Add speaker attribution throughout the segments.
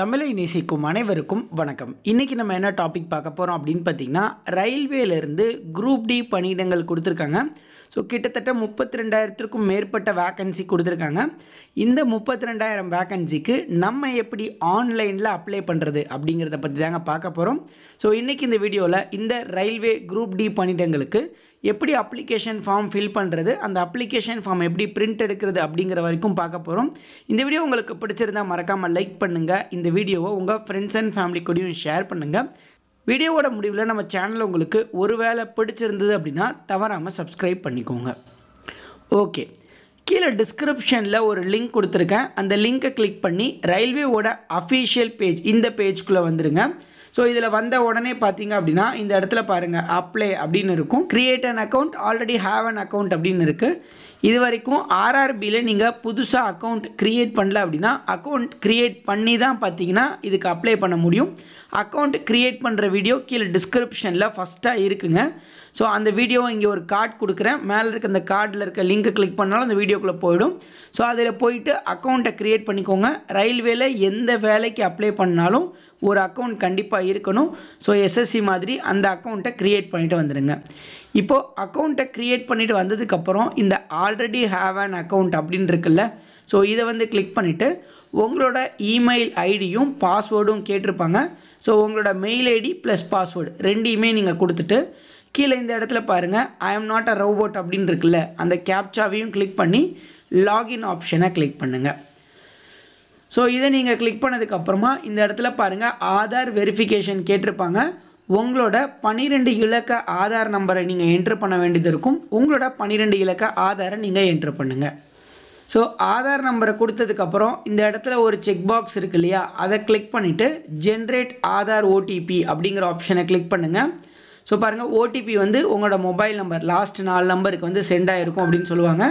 Speaker 1: தமிழை நேசிக்கும் அனைவருக்கும் வணக்கம். இன்றைக்கி நம்ம என்ன டாபிக் பார்க்க போகிறோம் அப்படின்னு பார்த்தீங்கன்னா, ரயில்வேலேருந்து குரூப் டி பணியிடங்கள் கொடுத்துருக்காங்க. ஸோ கிட்டத்தட்ட 32,000க்கும் மேற்பட்ட வேக்கன்சி கொடுத்துருக்காங்க. இந்த 32,000 வேக்கன்சிக்கு நம்ம எப்படி ஆன்லைனில் அப்ளை பண்ணுறது அப்படிங்கிறத பற்றி தாங்க பார்க்க போகிறோம். ஸோ இன்றைக்கி இந்த வீடியோவில் இந்த ரயில்வே குரூப் டி பணியிடங்களுக்கு எப்படி அப்ளிகேஷன் ஃபார்ம் ஃபில் பண்ணுறது, அந்த அப்ளிகேஷன் ஃபார்ம் எப்படி பிரிண்ட் எடுக்கிறது அப்படிங்கிற வரைக்கும் பார்க்க போகிறோம். இந்த வீடியோ உங்களுக்கு பிடிச்சிருந்தால் மறக்காமல் லைக் பண்ணுங்கள். இந்த வீடியோவை உங்கள் ஃப்ரெண்ட்ஸ் அண்ட் ஃபேமிலி கூடயும் ஷேர் பண்ணுங்கள். வீடியோவோட முடிவில் நம்ம சேனல் உங்களுக்கு ஒருவேளை பிடிச்சிருந்தது அப்படின்னா தவறாமல் சப்ஸ்கிரைப் பண்ணிக்கோங்க. ஓகே, கீழே டிஸ்கிரிப்ஷனில் ஒரு லிங்க் கொடுத்துருக்கேன். அந்த லிங்க்கை கிளிக் பண்ணி ரயில்வேவோட அஃபீஷியல் பேஜ் இந்த பேஜ்குள்ளே வந்துடுங்க. ஸோ இதில் வந்த உடனே பார்த்தீங்க அப்படின்னா இந்த இடத்துல பாருங்கள் அப்ளை அப்படின்னு இருக்கும். Create an account, already have an account அப்படின்னு இருக்குது. இது வரைக்கும் ஆர்ஆர்பியில் நீங்கள் புதுசாக அக்கௌண்ட் க்ரியேட் பண்ணல அப்படின்னா அக்கௌண்ட் க்ரியேட் பண்ணி தான் பார்த்தீங்கன்னா இதுக்கு அப்ளை பண்ண முடியும். அக்கௌண்ட் க்ரியேட் பண்ணுற வீடியோ கீழே டிஸ்கிரிப்ஷனில் ஃபஸ்ட்டாக இருக்குங்க. ஸோ அந்த வீடியோவை இங்கே ஒரு கார்டு கொடுக்குறேன். மேலே இருக்க அந்த கார்டில் இருக்க லிங்க்கை கிளிக் பண்ணாலும் அந்த வீடியோக்குள்ளே போயிடும். ஸோ அதில் போயிட்டு அக்கௌண்ட்டை க்ரியேட் பண்ணிக்கோங்க. ரயில்வேல எந்த வேலைக்கு அப்ளை பண்ணாலும் ஒரு அக்கௌண்ட் கண்டிப்பாக இருக்கணும். ஸோ எஸ்எஸ்சி மாதிரி அந்த அக்கௌண்ட்டை க்ரியேட் பண்ணிவிட்டு வந்துடுங்க. இப்போது அக்கௌண்ட்டை க்ரியேட் பண்ணிவிட்டு வந்ததுக்கப்புறம் இந்த ஆல்ரெடி ஹேவ் அன் அக்கௌண்ட் அப்படின்னு இருக்குல்ல, ஸோ இதை வந்து கிளிக் பண்ணிவிட்டு உங்களோட இமெயில் ஐடியும் பாஸ்வேர்டும் கேட்டிருப்பாங்க. ஸோ உங்களோட மெயில் ஐடி ப்ளஸ் பாஸ்வேர்டு ரெண்டையுமே நீங்கள் கொடுத்துட்டு கீழே இந்த இடத்துல பாருங்கள் I am not a robot அப்படின்னு இருக்குல்ல, அந்த கேப்சாவையும் கிளிக் பண்ணி லாகின் ஆப்ஷனை கிளிக் பண்ணுங்கள். ஸோ இதை நீங்கள் கிளிக் பண்ணதுக்கப்புறமா இந்த இடத்துல பாருங்கள் ஆதார் வெரிஃபிகேஷன் கேட்டிருப்பாங்க. உங்களோட 12 இலக்க ஆதார் நம்பரை நீங்கள் என்ட்ரு பண்ண வேண்டியது இருக்கும். உங்களோட 12 இலக்க ஆதாரை நீங்கள் என்ட்ரு பண்ணுங்கள். ஸோ ஆதார் நம்பரை கொடுத்ததுக்கப்புறம் இந்த இடத்துல ஒரு செக் பாக்ஸ் இருக்கு இல்லையா, அதை கிளிக் பண்ணிவிட்டு ஜென்ரேட் ஆதார் ஓடிபி அப்படிங்கிற ஆப்ஷனை கிளிக் பண்ணுங்கள். ஸோ பாருங்கள் ஓடிபி வந்து உங்களோட மொபைல் நம்பர் லாஸ்ட் 4 நம்பருக்கு வந்து சென்ட் ஆகிருக்கும் அப்படின்னு சொல்லுவாங்க.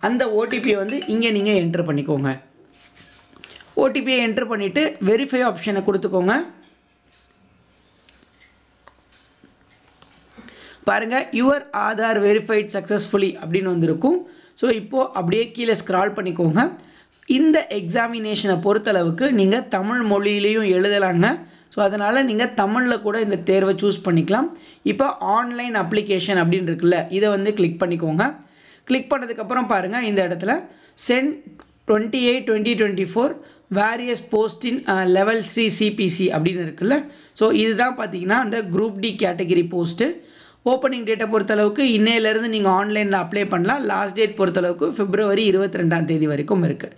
Speaker 1: அந்த ஓடிபியை வந்து இங்கே நீங்கள் என்ட்ரு பண்ணிக்கோங்க. ஓடிபியை என்ட்ரு பண்ணிவிட்டு வெரிஃபை ஆப்ஷனை கொடுத்துக்கோங்க. பாருங்கள் யுவர் ஆதார் வெரிஃபைட் சக்ஸஸ்ஃபுல்லி அப்படின்னு வந்திருக்கும். ஸோ இப்போது அப்படியே கீழே ஸ்க்ரால் பண்ணிக்கோங்க. இந்த எக்ஸாமினேஷனை பொறுத்தளவுக்கு நீங்கள் தமிழ் மொழியிலையும் எழுதலாங்க. ஸோ அதனால் நீங்கள் தமிழில் கூட இந்த தேர்வை சூஸ் பண்ணிக்கலாம். இப்போ ஆன்லைன் அப்ளிகேஷன் அப்படின்னு இருக்குல்ல, இதை வந்து கிளிக் பண்ணிக்கோங்க. கிளிக் பண்ணதுக்கப்புறம் பாருங்கள் இந்த இடத்துல CEN 28/2024 various post in level 3 CPC அப்படின்னு இருக்குல்ல. ஸோ இதுதான் பார்த்தீங்கன்னா அந்த group D category post. Opening டேட்டை பொறுத்தளவுக்கு இன்னையிலேருந்து நீங்கள் ஆன்லைனில் அப்ளை பண்ணலாம். லாஸ்ட் டேட் பொறுத்தளவுக்கு February 22 வரைக்கும் இருக்குது.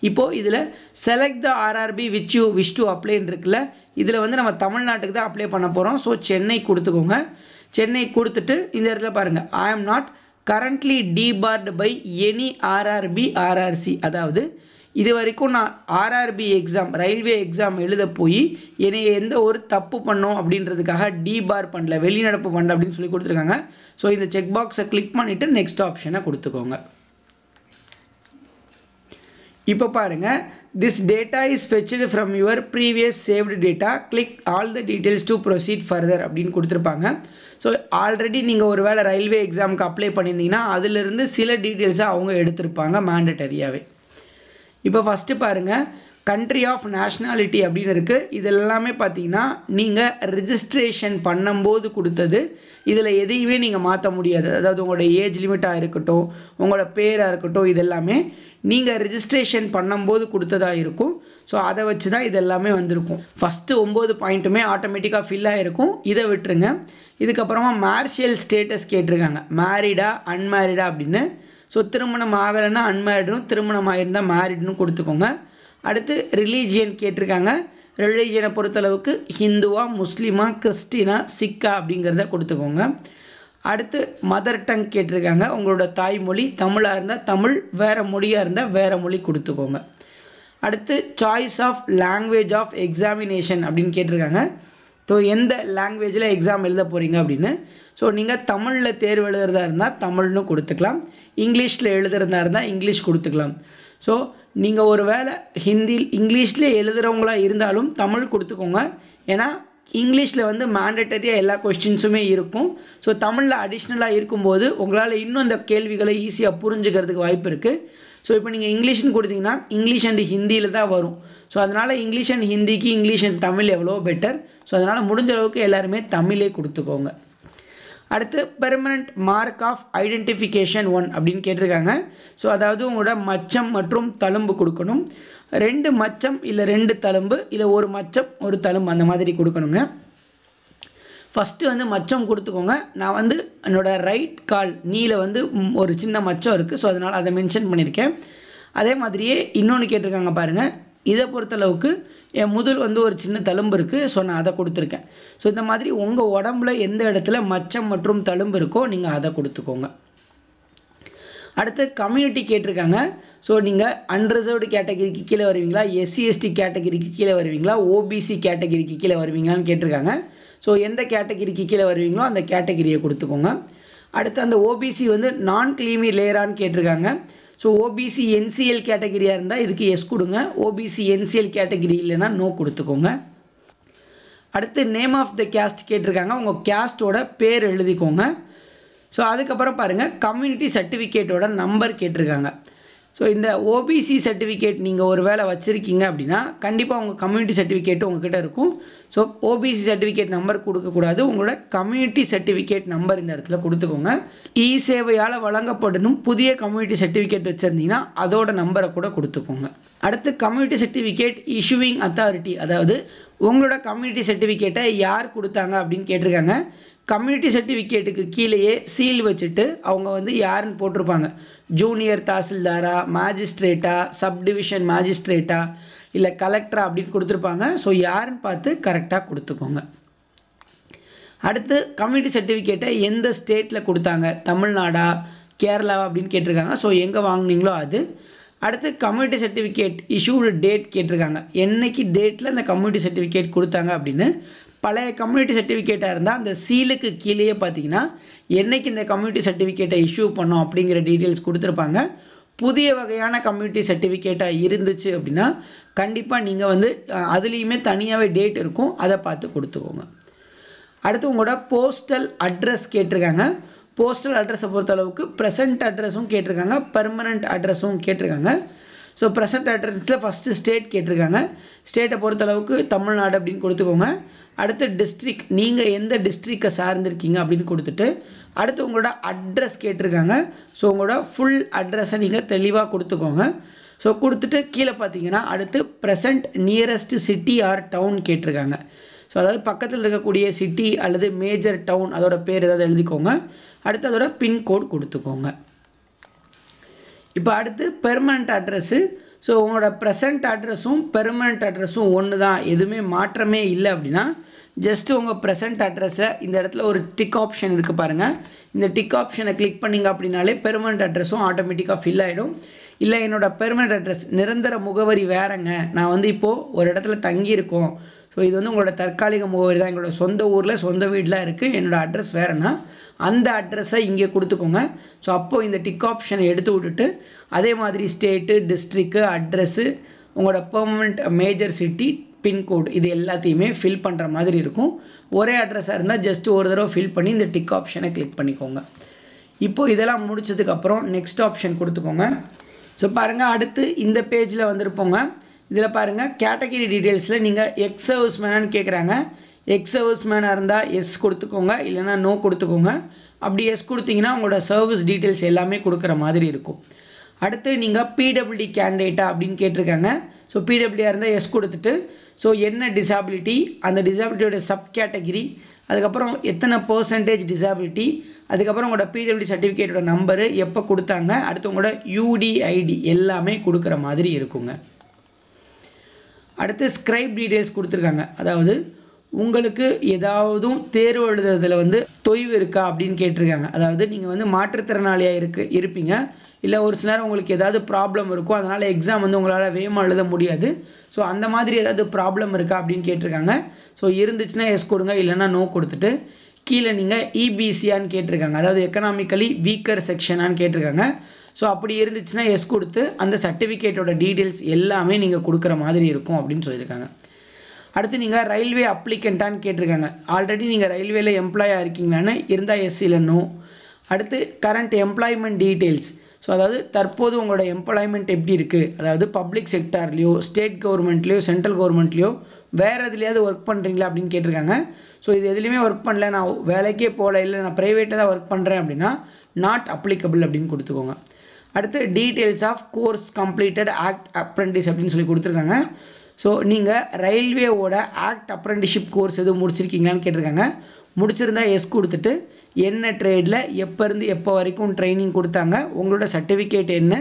Speaker 1: இப்போது இதில் select the RRB which you wish to அப்ளைன்னு இருக்குல்ல, இதில் வந்து நம்ம தமிழ்நாட்டுக்கு தான் அப்ளை பண்ண போகிறோம். ஸோ சென்னை கொடுத்துக்கோங்க. சென்னை கொடுத்துட்டு இந்த இடத்துல பாருங்கள் I am not currently debarred by any RRB RRC, அதாவது இது வரைக்கும் நான் ஆர்ஆர்பி எக்ஸாம் ரயில்வே எக்ஸாம் எழுத போய் என்னை எந்த ஒரு தப்பு பண்ணோம் அப்படின்றதுக்காக டிபார் பண்ணல, வெளிநடப்பு பண்ணல அப்படின்னு சொல்லி கொடுத்துருக்காங்க. ஸோ இந்த செக் பாக்ஸை கிளிக் பண்ணிவிட்டு நெக்ஸ்ட் ஆப்ஷனை கொடுத்துக்கோங்க. இப்போ பாருங்கள் this data is fetched from your previous saved data, click all the details to proceed further அப்படின்னு கொடுத்துருப்பாங்க. ஸோ ஆல்ரெடி நீங்கள் ஒரு வேளை ரயில்வே எக்ஸாமுக்கு அப்ளை பண்ணியிருந்தீங்கன்னா அதிலிருந்து சில டீட்டெயில்ஸை அவங்க எடுத்திருப்பாங்க மேண்டட்டரியாகவே. இப்போ ஃபஸ்ட்டு பாருங்கள் கண்ட்ரி ஆஃப் நேஷ்னாலிட்டி அப்படின்னு இருக்குது. இது எல்லாமே பார்த்தீங்கன்னா நீங்கள் ரிஜிஸ்ட்ரேஷன் பண்ணும்போது கொடுத்தது. இதில் எதையுமே நீங்கள் மாற்ற முடியாது. அதாவது உங்களோட ஏஜ் லிமிட்டாக இருக்கட்டும், உங்களோட பேராக இருக்கட்டும், இது எல்லாமே நீங்கள் ரிஜிஸ்ட்ரேஷன் பண்ணும்போது கொடுத்ததாக இருக்கும். ஸோ அதை வச்சு தான் இது எல்லாமே வந்திருக்கும். ஃபஸ்ட்டு 9 பாயிண்ட்டுமே ஆட்டோமேட்டிக்காக ஃபில் ஆகிருக்கும். இதை விட்டுருங்க. இதுக்கப்புறமா மேர்ஷியல் ஸ்டேட்டஸ் கேட்டிருக்காங்க, மேரிடா அன்மேரிடா அப்படின்னு. ஸோ திருமணம் ஆகலைன்னா அன்மேரிடும், திருமணம் ஆகிருந்தால் மேரிட்னு கொடுத்துக்கோங்க. அடுத்து ரிலீஜியன் கேட்டிருக்காங்க. ரிலீஜியனை பொறுத்தளவுக்கு ஹிந்துவா, முஸ்லீமா, கிறிஸ்டினா, சிக்கா அப்படிங்கிறத கொடுத்துக்கோங்க. அடுத்து மதர் டங் கேட்டிருக்காங்க. உங்களோட தாய்மொழி தமிழாக இருந்தால் தமிழ், வேறு மொழியாக இருந்தால் வேறு மொழி கொடுத்துக்கோங்க. அடுத்து choice of language of examination அப்படின்னு கேட்டிருக்காங்க. ஸோ எந்த லாங்குவேஜில் எக்ஸாம் எழுத போகிறீங்க அப்படின்னு. ஸோ நீங்கள் தமிழில் தேர்வு எழுதுறதா இருந்தால் தமிழ்னு கொடுத்துக்கலாம், இங்கிலீஷில் எழுதுறதா இருந்தால் இங்கிலீஷ் கொடுத்துக்கலாம். ஸோ நீங்கள் ஒரு வேளை இங்கிலீஷில் எழுதுகிறவங்களா இருந்தாலும் தமிழ் கொடுத்துக்கோங்க. ஏன்னா இங்கிலீஷில் வந்து மேண்டட்டரியாக எல்லா கொஸ்டின்ஸுமே இருக்கும். ஸோ தமிழில் அடிஷ்னலாக இருக்கும்போது உங்களால் இன்னும் இந்த கேள்விகளை ஈஸியாக புரிஞ்சுக்கிறதுக்கு வாய்ப்பு இருக்குது. ஸோ இப்போ நீங்கள் இங்கிலீஷ்னு கொடுத்தீங்கன்னா இங்கிலீஷ் அண்ட் ஹிந்தியில் தான் வரும். ஸோ அதனால் இங்கிலீஷ் அண்ட் ஹிந்திக்கு இங்கிலீஷ் அண்ட் தமிழ் எவ்வளோ பெட்டர். ஸோ அதனால் முடிஞ்ச அளவுக்கு எல்லாருமே தமிழே கொடுத்துக்கோங்க. அடுத்து பெர்மனண்ட் மார்க் ஆஃப் ஐடென்டிஃபிகேஷன் 1 அப்படின்னு கேட்டிருக்காங்க. ஸோ அதாவது உங்களோட மச்சம் மற்றும் தழும்பு கொடுக்கணும். 2 மச்சம் இல்லை 2 தழும்பு இல்லை 1 மச்சம் 1 தழும்பு அந்த மாதிரி கொடுக்கணுங்க. ஃபஸ்ட்டு வந்து மச்சம் கொடுத்துக்கோங்க. நான் வந்து என்னோடய ரைட் கால் நீல வந்து ஒரு சின்ன மச்சம் இருக்குது. ஸோ அதனால் அதை மென்ஷன் பண்ணியிருக்கேன். அதே மாதிரியே இன்னொன்று கேட்டிருக்காங்க பாருங்கள். இதை பொறுத்தளவுக்கு என் முதல் வந்து ஒரு சின்ன தழும்பு இருக்குது. ஸோ நான் அதை கொடுத்துருக்கேன். ஸோ இந்த மாதிரி உங்கள் உடம்புல எந்த இடத்துல மச்சம் மற்றும் தழும்பு இருக்கோ நீங்கள் அதை கொடுத்துக்கோங்க. அடுத்து கம்யூனிட்டி கேட்டிருக்காங்க. ஸோ நீங்கள் அன்ரிசர்வ்டு கேட்டகரிக்கு கீழே வருவீங்களா, SC/ST கேட்டகரிக்கு கீழே வருவீங்களா, OBC கேட்டகரிக்கு கீழே வருவீங்களான்னு கேட்டிருக்காங்க. ஸோ எந்த கேட்டகரிக்கு கீழே வருவீங்களோ அந்த கேட்டகரியை கொடுத்துக்கோங்க. அடுத்து அந்த OBC வந்து நான் கிளீமி லேயரான்னு கேட்டிருக்காங்க. ஸோ OBC NCL கேட்டகரியாக இருந்தால் இதுக்கு எஸ் கொடுங்க. OBC NCL கேட்டகரி இல்லைன்னா நோ கொடுத்துக்கோங்க. அடுத்து நேம் ஆஃப் த கேஸ்ட் கேட்டிருக்காங்க. உங்கள் கேஸ்ட்டோட பேர் எழுதிக்கோங்க. ஸோ அதுக்கப்புறம் பாருங்கள் கம்யூனிட்டி சர்டிஃபிகேட்டோட நம்பர் கேட்டிருக்காங்க. ஸோ இந்த OBC சர்டிஃபிகேட் நீங்கள் ஒரு வேளை வச்சுருக்கீங்க அப்படின்னா கண்டிப்பாக உங்கள் கம்யூனிட்டி சர்டிஃபிகேட்டு உங்கள்கிட்ட இருக்கும். ஸோ OBC சர்டிஃபிகேட் நம்பர் கொடுக்கக்கூடாது. உங்களோட கம்யூனிட்டி சர்டிஃபிகேட் நம்பர் இந்த இடத்துல கொடுத்துக்கோங்க. சேவையால் வழங்கப்படணும் புதிய கம்யூனிட்டி சர்டிஃபிகேட் வச்சுருந்தீங்கன்னா அதோட நம்பரை கூட கொடுத்துக்கோங்க. அடுத்து கம்யூனிட்டி சர்டிஃபிகேட் இஷ்யூவிங் அத்தாரிட்டி, அதாவது உங்களோட கம்யூனிட்டி சர்டிஃபிகேட்டை யார் கொடுத்தாங்க அப்படின்னு கேட்டிருக்காங்க. கம்யூனிட்டி சர்டிஃபிகேட்டுக்கு கீழேயே சீல் வச்சுட்டு அவங்க வந்து யாருன்னு போட்டிருப்பாங்க. ஜூனியர் தாசில்தாரா, மேஜிஸ்ட்ரேட்டா, சப்டிவிஷன் மேஜிஸ்ட்ரேட்டா இல்லை கலெக்டரா அப்படின்னு கொடுத்துருப்பாங்க. ஸோ யாருன்னு பார்த்து கரெக்டாக கொடுத்துக்கோங்க. அடுத்து கம்யூனிட்டி சர்டிஃபிகேட்டை எந்த ஸ்டேட்டில் கொடுத்தாங்க, தமிழ்நாடா கேரளா அப்படின்னு கேட்டிருக்காங்க. ஸோ எங்கே வாங்கினீங்களோ அது. அடுத்து கம்யூனிட்டி சர்டிஃபிகேட் இஷ்யூடு டேட் கேட்டிருக்காங்க. என்னைக்கு டேட்டில் அந்த கம்யூனிட்டி சர்டிஃபிகேட் கொடுத்தாங்க அப்படின்னு. பழைய கம்யூனிட்டி சர்டிஃபிகேட்டாக இருந்தால் அந்த சீலுக்கு கீழேயே பார்த்தீங்கன்னா என்றைக்கு இந்த கம்யூனிட்டி சர்டிஃபிகேட்டை இஷ்யூ பண்ணோம் அப்படிங்கிற டீட்டெயில்ஸ் கொடுத்துருப்பாங்க. புதிய வகையான கம்யூனிட்டி சர்டிஃபிகேட்டாக இருந்துச்சு அப்படின்னா கண்டிப்பாக நீங்கள் வந்து அதுலேயுமே தனியாகவே டேட் இருக்கும், அதை பார்த்து கொடுத்துக்கோங்க. அடுத்து உங்களோட போஸ்டல் அட்ரஸ் கேட்டிருக்காங்க. போஸ்டல் அட்ரஸை பொறுத்தளவுக்கு ப்ரெசன்ட் அட்ரஸும் கேட்டிருக்காங்க, பெர்மனண்ட் அட்ரஸும் கேட்டிருக்காங்க. ஸோ ப்ரெசன்ட் அட்ரஸில் ஃபஸ்ட்டு ஸ்டேட் கேட்டிருக்காங்க. ஸ்டேட்டை பொறுத்தளவுக்கு தமிழ்நாடு அப்படின்னு கொடுத்துக்கோங்க. அடுத்து டிஸ்ட்ரிக்ட், நீங்கள் எந்த டிஸ்ட்ரிக்டை சார்ந்திருக்கீங்க அப்படின்னு கொடுத்துட்டு அடுத்து உங்களோட அட்ரஸ் கேட்டிருக்காங்க. ஸோ உங்களோட ஃபுல் அட்ரஸை நீங்கள் தெளிவாக கொடுத்துக்கோங்க. ஸோ கொடுத்துட்டு கீழே பார்த்தீங்கன்னா அடுத்து present nearest city or town கேட்டிருக்காங்க. ஸோ அதாவது பக்கத்தில் இருக்கக்கூடிய சிட்டி அல்லது மேஜர் டவுன் அதோட பேர் ஏதாவது எழுதிக்கோங்க. அடுத்து அதோட பின்கோட் கொடுத்துக்கோங்க. இப்போ அடுத்து பெர்மனண்ட் அட்ரஸ்ஸு. ஸோ உங்களோட ப்ரெசன்ட் அட்ரஸும் பெர்மனண்ட் அட்ரஸும் ஒன்று தான், எதுவுமே மாற்றமே இல்லை அப்படின்னா ஜஸ்ட்டு உங்கள் ப்ரெசன்ட் அட்ரஸை இந்த இடத்துல ஒரு டிக் ஆப்ஷன் இருக்குது பாருங்கள். இந்த டிக் ஆப்ஷனை கிளிக் பண்ணிங்க அப்படின்னாலே பெர்மனண்ட் அட்ரஸும் ஆட்டோமேட்டிக்காக ஃபில் ஆகிடும். இல்லை என்னோடய பெர்மனண்ட் அட்ரஸ் நிரந்தர முகவரி வேறங்க, நான் வந்து இப்போது ஒரு இடத்துல தங்கியிருக்கோம், ஸோ இது வந்து உங்களோட தற்காலிக முகவரி தான், எங்களோட சொந்த ஊரில் சொந்த வீட்டில் இருக்குது, என்னோடய அட்ரஸ் வேறுனா அந்த அட்ரஸை இங்கே கொடுத்துக்கோங்க. ஸோ அப்போது இந்த டிக் ஆப்ஷனை எடுத்து விட்டுட்டு அதே மாதிரி ஸ்டேட்டு, டிஸ்ட்ரிக்கு, அட்ரஸ்ஸு, உங்களோட பெர்மனண்ட் மேஜர் சிட்டி, பின்கோடு இது எல்லாத்தையுமே ஃபில் பண்ணுற மாதிரி இருக்கும். ஒரே அட்ரஸாக இருந்தால் ஜஸ்ட் ஒரு தடவை ஃபில் பண்ணி இந்த டிக் ஆப்ஷனை கிளிக் பண்ணிக்கோங்க. இப்போது இதெல்லாம் முடிச்சதுக்கப்புறம் நெக்ஸ்ட் ஆப்ஷன் கொடுத்துக்கோங்க. ஸோ பாருங்கள் அடுத்து இந்த பேஜில் வந்துருப்போங்க. இதில் பாருங்கள் கேட்டகரி டீட்டெயில்ஸில் நீங்கள் எக்ஸ் சர்வீஸ் மேனான்னு கேட்குறாங்க. எக்ஸ் சர்வீஸ் மேனாக இருந்தால் எஸ் கொடுத்துக்கோங்க, இல்லைனா நோ கொடுத்துக்கோங்க. அப்படி எஸ் கொடுத்தீங்கன்னா உங்களோட சர்வீஸ் டீட்டெயில்ஸ் எல்லாமே கொடுக்குற மாதிரி இருக்கும். அடுத்து நீங்கள் பிடபிள்யூடி கேண்டிடேட்டா அப்படின்னு கேட்டிருக்காங்க. ஸோ பிடபிள்யூடியாக இருந்தால் எஸ் கொடுத்துட்டு ஸோ என்ன டிசாபிலிட்டி, அந்த டிசாபிலிட்டியோட சப் கேட்டகிரி, அதுக்கப்புறம் எத்தனை பர்சன்டேஜ் டிசாபிலிட்டி, அதுக்கப்புறம் உங்களோட பிடபிள்யூடி சர்டிஃபிகேட்டோட நம்பரு எப்போ கொடுத்தாங்க, அடுத்து உங்களோட UDID எல்லாமே கொடுக்குற மாதிரி இருக்குங்க. அடுத்து ஸ்கிரைப் டீட்டெயில்ஸ் கொடுத்துருக்காங்க. அதாவது உங்களுக்கு ஏதாவதும் தேர்வு எழுதுறதுல வந்து தொய்வு இருக்கா அப்படின்னு கேட்டிருக்காங்க. அதாவது நீங்கள் வந்து மாற்றுத்திறனாளியாக இருப்பீங்க, இல்லை ஒரு சில நேரம் உங்களுக்கு ஏதாவது ப்ராப்ளம் இருக்கும், அதனால் எக்ஸாம் வந்து உங்களால் வேகமாக எழுத முடியாது. ஸோ அந்த மாதிரி ஏதாவது ப்ராப்ளம் இருக்கா அப்படின்னு கேட்டிருக்காங்க. ஸோ இருந்துச்சுன்னா எஸ் கொடுங்க, இல்லைன்னா நோ கொடுத்துட்டு கீழே நீங்கள் EBCயான்னு கேட்டிருக்காங்க. அதாவது எக்கனாமிக்கலி வீக்கர் செக்ஷனான்னு கேட்டிருக்காங்க. ஸோ அப்படி இருந்துச்சுன்னா எஸ் கொடுத்து அந்த சர்டிஃபிகேட்டோட டீட்டெயில்ஸ் எல்லாமே நீங்கள் கொடுக்குற மாதிரி இருக்கும் அப்படின்னு சொல்லியிருக்காங்க. அடுத்து நீங்கள் ரயில்வே அப்ளிகண்ட்டான்னு கேட்டிருக்காங்க. ஆல்ரெடி நீங்கள் ரயில்வேல எம்ப்ளாயாக இருக்கீங்களான்னு இருந்தால் எஸ், இல்லை நோ. அடுத்து கரண்ட் எம்ப்ளாய்மெண்ட் டீட்டெயில்ஸ். ஸோ அதாவது தற்போது உங்களோட எம்ப்ளாய்மெண்ட் எப்படி இருக்குது, அதாவது பப்ளிக் செக்டார்லேயோ ஸ்டேட் கவர்மெண்ட்லேயோ சென்ட்ரல் கவர்மெண்ட்லேயோ வேறு எதுலையாவது ஒர்க் பண்ணுறீங்களா அப்படின்னு கேட்டிருக்காங்க. ஸோ இது எதுலேயுமே ஒர்க் பண்ணல, நான் வேலைக்கே போகல, இல்லை நான் ப்ரைவேட்டாக தான் ஒர்க் பண்ணுறேன் அப்படின்னா நாட் அப்ளிகபிள் அப்படின்னு கொடுத்துக்கோங்க. அடுத்து details of course completed act apprentice அப்படின்னு சொல்லி கொடுத்துருக்காங்க. ஸோ நீங்கள் ரயில்வேவோட ஆக்ட் அப்ரெண்டிஷிப் கோர்ஸ் எதுவும் முடிச்சிருக்கீங்களான்னு கேட்டிருக்காங்க. முடிச்சிருந்தா எஸ் கொடுத்துட்டு என்ன ட்ரேடில் எப்போ இருந்து எப்போ வரைக்கும் ட்ரைனிங் கொடுத்தாங்க, உங்களோட சர்டிஃபிகேட் என்ன,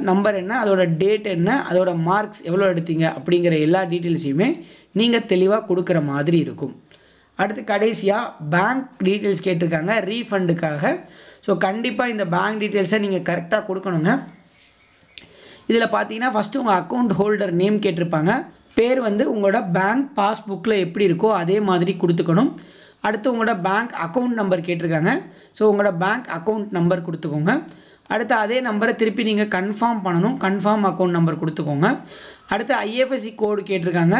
Speaker 1: நம்பர் என்ன, அதோட டேட் என்ன, அதோட மார்க்ஸ் எவ்வளோ எடுத்தீங்க அப்படிங்கிற எல்லா டீட்டெயில்ஸையுமே நீங்கள் தெளிவாக கொடுக்குற மாதிரி இருக்கும். அடுத்து கடைசியாக பேங்க் டீட்டெயில்ஸ் கேட்டிருக்காங்க ரீஃபண்டுக்காக. ஸோ கண்டிப்பாக இந்த பேங்க் டீட்டெயில்ஸை நீங்கள் கரெக்டாக கொடுக்கணுங்க. இதில் பார்த்தீங்கன்னா ஃபஸ்ட்டு உங்கள் அக்கௌண்ட் ஹோல்டர் நேம் கேட்டிருப்பாங்க. பேர் வந்து உங்களோட பேங்க் பாஸ்புக்கில் எப்படி இருக்கோ அதே மாதிரி கொடுத்துக்கணும். அடுத்து உங்களோட பேங்க் அக்கௌண்ட் நம்பர் கேட்டிருக்காங்க. ஸோ உங்களோட பேங்க் அக்கௌண்ட் நம்பர் கொடுத்துக்கோங்க. அடுத்து அதே நம்பரை திருப்பி நீங்கள் கன்ஃபார்ம் பண்ணணும், கன்ஃபார்ம் அக்கௌண்ட் நம்பர் கொடுத்துக்கோங்க. அடுத்து ஐஎஃப்எஸ்சி கோடு கேட்டிருக்காங்க.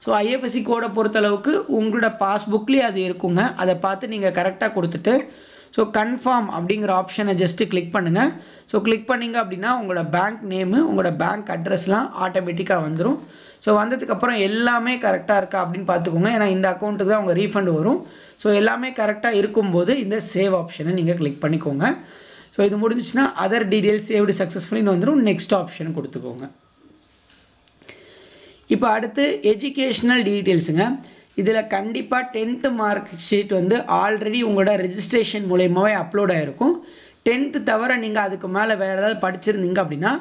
Speaker 1: ஸோ ஐஎஃப்எஸ்சி கோடை பொறுத்தளவுக்கு உங்களோட பாஸ்புக்லேயே அது இருக்குங்க, அதை பார்த்து நீங்கள் கரெக்டாக கொடுத்துட்டு ஸோ கன்ஃபார்ம் அப்படிங்கிற ஆப்ஷனை ஜஸ்ட்டு கிளிக் பண்ணுங்கள். ஸோ கிளிக் பண்ணிங்க அப்படின்னா உங்களோட பேங்க் நேமு உங்களோட பேங்க் அட்ரஸ்லாம் ஆட்டோமேட்டிக்காக வந்துடும். ஸோ வந்ததுக்கப்புறம் எல்லாமே கரெக்டாக இருக்கா அப்படின்னு பார்த்துக்கோங்க. ஏன்னா இந்த அக்கௌண்ட்டுக்கு தான் உங்கள் ரீஃபண்ட் வரும். ஸோ எல்லாமே கரெக்டாக இருக்கும்போது இந்த சேவ் ஆப்ஷனை நீங்கள் கிளிக் பண்ணிக்கோங்க. ஸோ இது முடிஞ்சிச்சுன்னா அதர் டீட்டெயில்ஸ் சேவ்டு சக்ஸஸ்ஃபுல்லின்னு வந்துடும். நெக்ஸ்ட் ஆப்ஷன் கொடுத்துக்கோங்க. இப்போ அடுத்து எஜுகேஷ்னல் டீட்டெயில்ஸுங்க. இதில் கண்டிப்பாக 10th மார்க் ஷீட் வந்து ஆல்ரெடி உங்களோட ரெஜிஸ்ட்ரேஷன் மூலயமாவே அப்லோட் ஆகிருக்கும். 10th தவிர நீங்கள் அதுக்கு மேலே வேறு ஏதாவது படிச்சிருந்தீங்க அப்படின்னா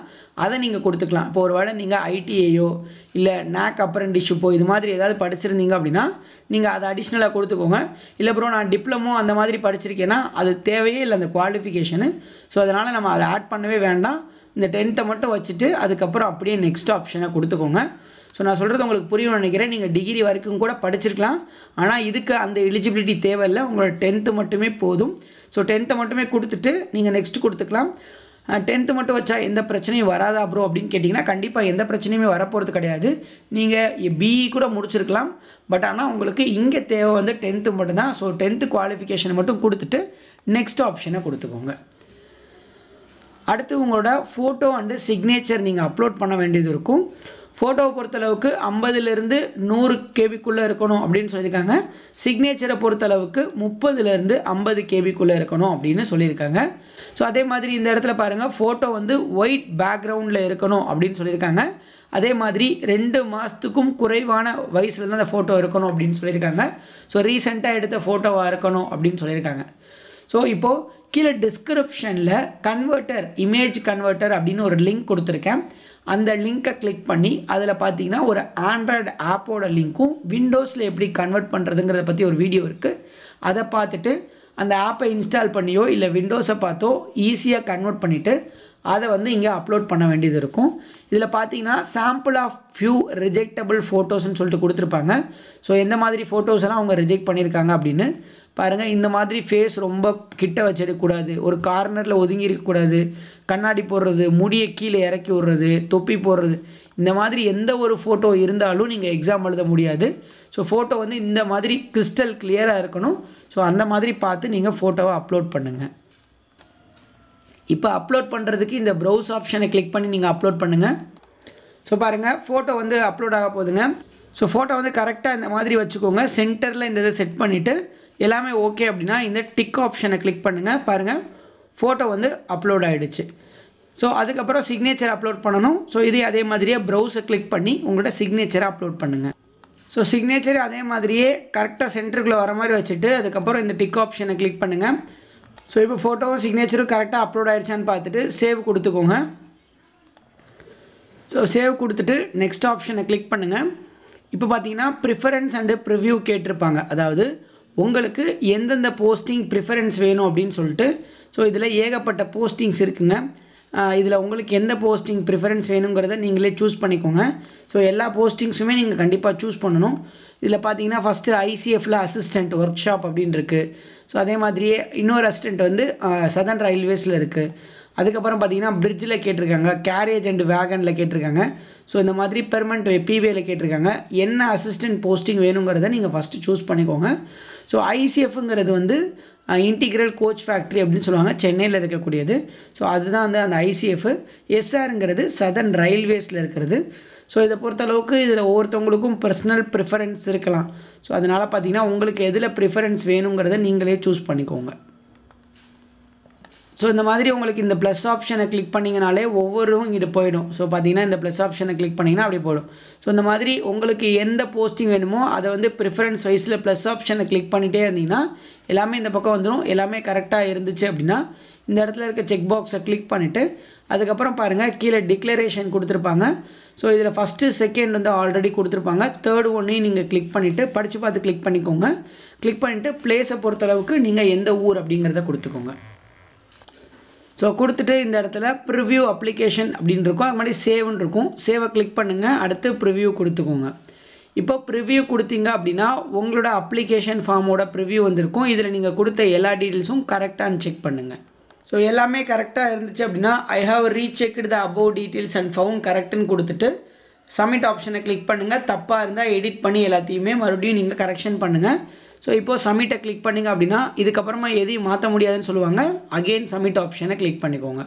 Speaker 1: அதை நீங்கள் கொடுத்துக்கலாம். இப்போ ஒரு வேளை நீங்கள் ஐடிஐயோ இல்லை நாக் அப்ரெண்டிஷிப்போ இது மாதிரி ஏதாவது படிச்சிருந்தீங்க அப்படின்னா நீங்கள் அதை அடிஷ்னலாக கொடுத்துக்கோங்க. இல்லை ப்ரோ நான் டிப்ளமோ அந்த மாதிரி படிச்சிருக்கேன்னா அது தேவையே இல்லை அந்த குவாலிஃபிகேஷனு. ஸோ அதனால் நம்ம அதை ஆட் பண்ணவே வேண்டாம். இந்த 10th மட்டும் வச்சுட்டு அதுக்கப்புறம் அப்படியே நெக்ஸ்ட் ஆப்ஷனை கொடுத்துக்கோங்க. ஸோ நான் சொல்கிறது உங்களுக்கு புரியும்னு நினைக்கிறேன். நீங்கள் டிகிரி வரைக்கும் கூட படிச்சிருக்கலாம், ஆனால் இதுக்கு அந்த எலிஜிபிலிட்டி தேவையில்லை. உங்களோட 10th மட்டுமே போதும். ஸோ 10th மட்டுமே கொடுத்துட்டு நீங்கள் நெக்ஸ்ட் கொடுத்துக்கலாம். 10th மட்டும் வச்சா எந்த பிரச்சனையும் வராதா ப்ரோ அப்படின்னு கேட்டிங்கன்னா கண்டிப்பாக எந்த பிரச்சனையுமே வரப்போகிறது கிடையாது. நீங்கள் பிஇ கூட முடிச்சிருக்கலாம், பட் ஆனால் உங்களுக்கு இங்கே தேவை வந்து 10th மட்டும்தான். ஸோ 10th குவாலிஃபிகேஷனை மட்டும் கொடுத்துட்டு நெக்ஸ்ட் ஆப்ஷனை கொடுத்துக்கோங்க. அடுத்து உங்களோட ஃபோட்டோ அண்டு சிக்னேச்சர் நீங்கள் அப்லோட் பண்ண வேண்டியது இருக்கும். ஃபோட்டோவை பொறுத்தளவுக்கு 50லேருந்து 100 கேபிக்குள்ளே இருக்கணும் அப்படின்னு சொல்லியிருக்காங்க. சிக்னேச்சரை பொறுத்தளவுக்கு 30லேருந்து 50 கேபிக்குள்ளே இருக்கணும் அப்படின்னு சொல்லியிருக்காங்க. ஸோ அதே மாதிரி இந்த இடத்துல பாருங்கள் ஃபோட்டோ வந்து ஒயிட் பேக்ரவுண்டில் இருக்கணும் அப்படின்னு சொல்லியிருக்காங்க. அதே மாதிரி 2 மாதத்துக்கும் குறைவான வயசில் தான் அந்த ஃபோட்டோ இருக்கணும் அப்படின்னு சொல்லியிருக்காங்க. ஸோ ரீசெண்டாக எடுத்த ஃபோட்டோவாக இருக்கணும் அப்படின்னு சொல்லியிருக்காங்க. ஸோ இப்போது கீழே டிஸ்கிரிப்ஷனில் இமேஜ் கன்வெர்ட்டர் அப்படின்னு ஒரு லிங்க் கொடுத்துருக்கேன். அந்த லிங்க்கை கிளிக் பண்ணி அதில் பார்த்தீங்கன்னா ஒரு ஆண்ட்ராய்டு ஆப்போட லிங்க்கும் விண்டோஸில் எப்படி கன்வெர்ட் பண்ணுறதுங்கிறத பற்றி ஒரு வீடியோ இருக்குது. அதை பார்த்துட்டு அந்த ஆப்பை இன்ஸ்டால் பண்ணியோ இல்லை விண்டோஸை பார்த்தோ ஈஸியாக கன்வெர்ட் பண்ணிவிட்டு அதை வந்து இங்கே அப்லோட் பண்ண வேண்டியது இருக்கும். இதில் பார்த்தீங்கன்னா சாம்பிள் ஆஃப் ஃபியூ ரிஜெக்டபிள் ஃபோட்டோஸ்ன்னு சொல்லிட்டு கொடுத்துருப்பாங்க. ஸோ எந்த மாதிரி ஃபோட்டோஸ் எல்லாம் அவங்க ரிஜெக்ட் பண்ணியிருக்காங்க அப்படின்னு பாருங்கள். இந்த மாதிரி ஃபேஸ் ரொம்ப கிட்ட வச்சு எடுக்கக்கூடாது, ஒரு கார்னரில் ஒதுங்கி இருக்கக்கூடாது, கண்ணாடி போடுறது, முடியை கீழே இறக்கி விடுறது, தொப்பி போடுறது, இந்த மாதிரி எந்த ஒரு ஃபோட்டோ இருந்தாலும் நீங்கள் எக்ஸாம் எழுத முடியாது. ஸோ ஃபோட்டோ வந்து இந்த மாதிரி கிறிஸ்டல் கிளியராக இருக்கணும். ஸோ அந்த மாதிரி பார்த்து நீங்கள் ஃபோட்டோவை அப்லோட் பண்ணுங்கள். இப்போ அப்லோட் பண்ணுறதுக்கு இந்த ப்ரௌஸ் ஆப்ஷனை கிளிக் பண்ணி நீங்கள் அப்லோட் பண்ணுங்கள். ஸோ பாருங்கள் ஃபோட்டோ வந்து அப்லோட் ஆக போகுதுங்க. ஸோ ஃபோட்டோ வந்து கரெக்டாக இந்த மாதிரி வச்சுக்கோங்க. சென்டரில் இந்த இதை செட் பண்ணிவிட்டு எல்லாமே ஓகே அப்படின்னா இந்த டிக் ஆப்ஷனை கிளிக் பண்ணுங்கள். பாருங்கள் ஃபோட்டோ வந்து அப்லோட் ஆகிடுச்சு. ஸோ அதுக்கப்புறம் சிக்னேச்சர் அப்லோட் பண்ணணும். ஸோ இதே அதே மாதிரியே ப்ரௌஸை கிளிக் பண்ணி உங்களோட சிக்னேச்சரை அப்லோட் பண்ணுங்கள். ஸோ சிக்னேச்சர் அதே மாதிரியே கரெக்டாக சென்டருக்குள்ளே வர மாதிரி வச்சுட்டு அதுக்கப்புறம் இந்த டிக் ஆப்ஷனை கிளிக் பண்ணுங்கள். ஸோ இப்போ ஃபோட்டோவும் சிக்னேச்சரும் கரெக்டாக அப்லோட் ஆகிடுச்சான்னு பார்த்துட்டு சேவ் கொடுத்துக்கோங்க. ஸோ சேவ் கொடுத்துட்டு நெக்ஸ்ட் ஆப்ஷனை கிளிக் பண்ணுங்கள். இப்போ பார்த்தீங்கன்னா ப்ரிஃபரன்ஸ் அண்டு ப்ரிவ்யூ கேட்டிருப்பாங்க. அதாவது உங்களுக்கு எந்தெந்த போஸ்டிங் ப்ரிஃபரன்ஸ் வேணும் அப்படின்னு சொல்லிட்டு. ஸோ இதில் ஏகப்பட்ட போஸ்டிங்ஸ் இருக்குங்க. இதில் உங்களுக்கு எந்த போஸ்டிங் ப்ரிஃபரன்ஸ் வேணுங்கிறத நீங்களே சூஸ் பண்ணிக்கோங்க. ஸோ எல்லா போஸ்டிங்ஸுமே நீங்கள் கண்டிப்பாக சூஸ் பண்ணணும். இதில் பார்த்தீங்கன்னா ஃபஸ்ட்டு ஐசிஎஃப்பில் அசிஸ்டண்ட் ஒர்க் ஷாப் அப்படின்னு இருக்குது. ஸோ அதே மாதிரியே இன்னொரு அசிஸ்டண்ட் வந்து சதர்ன் ரயில்வேஸில் இருக்குது. அதுக்கப்புறம் பார்த்தீங்கன்னா பிரிட்ஜில் கேட்டிருக்காங்க, கேரேஜ் அண்ட் வேகனில் கேட்டிருக்காங்க. ஸோ இந்த மாதிரி பெர்மனண்ட் பிவேல கேட்டிருக்காங்க. என்ன அசிஸ்டன்ட் போஸ்டிங் வேணுங்கிறத நீங்கள் ஃபஸ்ட்டு சூஸ் பண்ணிக்கோங்க. ஸோ ஐசிஎஃப்ங்கிறது வந்து இன்டிகிரல் கோச் ஃபேக்ட்ரி அப்படின்னு சொல்லுவாங்க, சென்னையில் இருக்கக்கூடியது. ஸோ அதுதான் வந்து அந்த ஐசிஎஃப். எஸ்ஆருங்கிறது சதர்ன் ரயில்வேஸில் இருக்கிறது. ஸோ இதை பொறுத்தளவுக்கு இதில் ஒவ்வொருத்தவங்களுக்கும் பர்சனல் ப்ரிஃபரன்ஸ் இருக்கலாம். ஸோ அதனால் பார்த்தீங்கன்னா உங்களுக்கு எதில் ப்ரிஃபரன்ஸ் வேணுங்கிறத நீங்களே சூஸ் பண்ணிக்கோங்க. ஸோ இந்த மாதிரி உங்களுக்கு இந்த ப்ளஸ் ஆப்ஷனை கிளிக் பண்ணிங்கனாலே ஒவ்வொரும் இங்கிட்டு போயிடும். ஸோ பார்த்தீங்கன்னா இந்த ப்ளஸ் ஆப்ஷனை கிளிக் பண்ணிங்கன்னா அப்படி போயிடும். ஸோ இந்த மாதிரி உங்களுக்கு எந்த போஸ்டிங் வேணுமோ அதை வந்து ப்ரிஃபரன்ஸ் வைஸில் ப்ளஸ் ஆப்ஷனை கிளிக் பண்ணிகிட்டே இருந்தீங்கன்னா எல்லாமே இந்த பக்கம் வந்துடும். எல்லாமே கரெக்டாக இருந்துச்சு அப்படின்னா இந்த இடத்துல இருக்க செக் பாக்ஸை கிளிக் பண்ணிவிட்டு அதுக்கப்புறம் பாருங்கள் கீழே டிக்ளரேஷன் கொடுத்துருப்பாங்க. ஸோ இதில் ஃபஸ்ட்டு செகண்ட் வந்து ஆல்ரெடி கொடுத்துருப்பாங்க. தேர்டு ஒன்றையும் நீங்கள் கிளிக் பண்ணிவிட்டு படித்து பார்த்து கிளிக் பண்ணிக்கோங்க. கிளிக் பண்ணிவிட்டு ப்ளேஸை பொறுத்தளவுக்கு நீங்கள் எந்த ஊர் அப்படிங்கிறத கொடுத்துக்கோங்க. ஸோ கொடுத்துட்டு இந்த இடத்துல ப்ரிவ்யூ அப்ளிகேஷன் அப்படின்னு இருக்கும், அது மாதிரி சேவ்னு இருக்கும். சேவை கிளிக் பண்ணுங்கள், அடுத்து ப்ரிவ்யூ கொடுத்துக்கோங்க. இப்போ ப்ரிவ்யூ கொடுத்தீங்க அப்படின்னா உங்களோட அப்ளிகேஷன் ஃபார்மோட ப்ரிவ்யூ வந்திருக்கும். இதில் நீங்கள் கொடுத்த எல்லா டீட்டெயில்ஸும் கரெக்டானு செக் பண்ணுங்கள். ஸோ எல்லாமே கரெக்டாக இருந்துச்சு அப்படின்னா I have rechecked the above details and found கரெக்டுன்னு கொடுத்துட்டு சப்மிட் ஆப்ஷனை கிளிக் பண்ணுங்கள். தப்பாக இருந்தால் எடிட் பண்ணி எல்லாத்தையுமே மறுபடியும் நீங்கள் கரெக்ஷன் பண்ணுங்கள். ஸோ இப்போது சப்மிட்டை கிளிக் பண்ணிங்க அப்படின்னா இதுக்கப்புறமா எதையும் மாற்ற முடியாதுன்னு சொல்லுவாங்க. அகெயின் சப்மிட் ஆப்ஷனை கிளிக் பண்ணிக்கோங்க.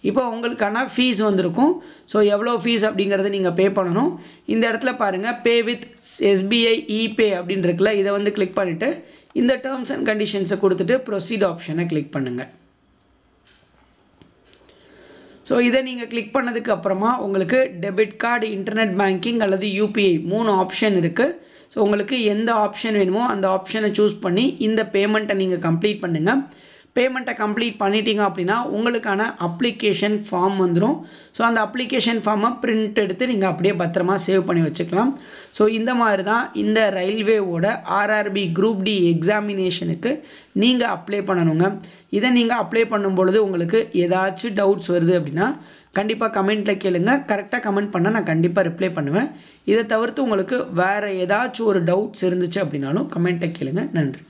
Speaker 1: இப்போ உங்களுக்கான ஃபீஸ் வந்திருக்கும். ஸோ எவ்வளோ ஃபீஸ் அப்படிங்கிறத நீங்கள் பே பண்ணணும். இந்த இடத்துல பாருங்கள் பே வித் எஸ்பிஐ இபே அப்படின்னு இருக்குல்ல, இதை வந்து கிளிக் பண்ணிவிட்டு இந்த டேர்ம்ஸ் அண்ட் கண்டிஷன்ஸை கொடுத்துட்டு ப்ரொசீட் ஆப்ஷனை கிளிக் பண்ணுங்கள். ஸோ இதை நீங்கள் கிளிக் பண்ணதுக்கு அப்புறமா உங்களுக்கு டெபிட் கார்டு, இன்டர்நெட் பேங்கிங் அல்லது யூபிஐ 3 ஆப்ஷன் இருக்குது. ஸோ உங்களுக்கு எந்த ஆப்ஷன் வேணுமோ அந்த ஆப்ஷனை சூஸ் பண்ணி இந்த பேமெண்ட்டை நீங்கள் கம்ப்ளீட் பண்ணுங்கள். பேமெண்ட்டை கம்ப்ளீட் பண்ணிட்டீங்க அப்படின்னா உங்களுக்கான அப்ளிகேஷன் ஃபார்ம் வந்துடும். ஸோ அந்த அப்ளிகேஷன் ஃபார்மை பிரிண்ட் எடுத்து நீங்கள் அப்படியே பத்திரமா சேவ் பண்ணி வச்சுக்கலாம். ஸோ இந்த மாதிரி தான் இந்த ரயில்வேவோட ஆர்ஆர்பி குரூப் டி எக்ஸாமினேஷனுக்கு நீங்கள் அப்ளை பண்ணணுங்க. இதை நீங்கள் அப்ளை பண்ணும் பொழுது உங்களுக்கு ஏதாச்சும் டவுட்ஸ் வருது அப்படின்னா கண்டிப்பாக கமெண்ட்டில் கேளுங்க. கரெக்டாக கமெண்ட் பண்ணால் நான் கண்டிப்பாக ரிப்ளை பண்ணுவேன். இதை தவிர்த்து உங்களுக்கு வேறு ஏதாச்சும் ஒரு டவுட்ஸ் இருந்துச்சு அப்படின்னாலும் கமெண்ட்டை கேளுங்க. நன்றி.